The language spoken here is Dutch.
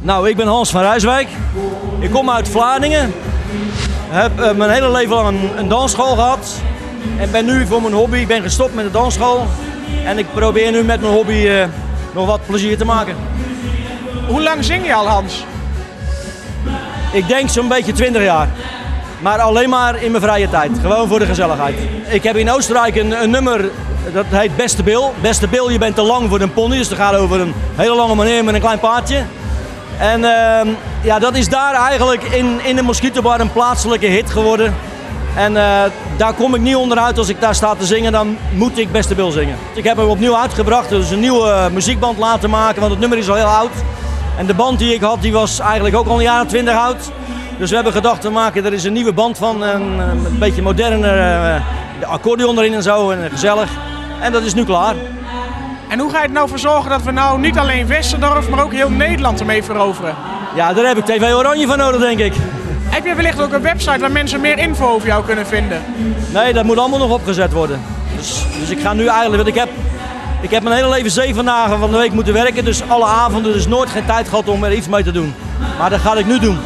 Nou, ik ben Hans van Rijswijk. Ik kom uit Vlaardingen. Heb mijn hele leven lang een dansschool gehad. En ben nu voor mijn hobby, ik ben gestopt met de dansschool. En ik probeer nu met mijn hobby nog wat plezier te maken. Hoe lang zing je al, Hans? Ik denk zo'n beetje 20 jaar. Maar alleen maar in mijn vrije tijd. Gewoon voor de gezelligheid. Ik heb in Oostenrijk een nummer, dat heet Beste Bill. Beste Bill, je bent te lang voor een pony. Dus het gaat over een hele lange meneer met een klein paardje. En ja, dat is daar eigenlijk in de Mosquito-bar een plaatselijke hit geworden. En daar kom ik niet onderuit. Als ik daar sta te zingen, dan moet ik Beste Bill zingen. Ik heb hem opnieuw uitgebracht, dus een nieuwe muziekband laten maken, want het nummer is al heel oud. En de band die ik had, die was eigenlijk ook al een jaar of 20 oud. Dus we hebben gedacht, we maken er is een nieuwe band van, een beetje moderner, de accordeon erin en zo, en gezellig. En dat is nu klaar. En hoe ga je er nou voor zorgen dat we nou niet alleen Westendorf, maar ook heel Nederland ermee veroveren? Ja, daar heb ik TV Oranje voor nodig, denk ik. Heb je wellicht ook een website waar mensen meer info over jou kunnen vinden? Nee, dat moet allemaal nog opgezet worden. Dus ik ga nu eigenlijk, want ik heb mijn hele leven 7 dagen van de week moeten werken. Dus alle avonden, dus nooit geen tijd gehad om er iets mee te doen. Maar dat ga ik nu doen.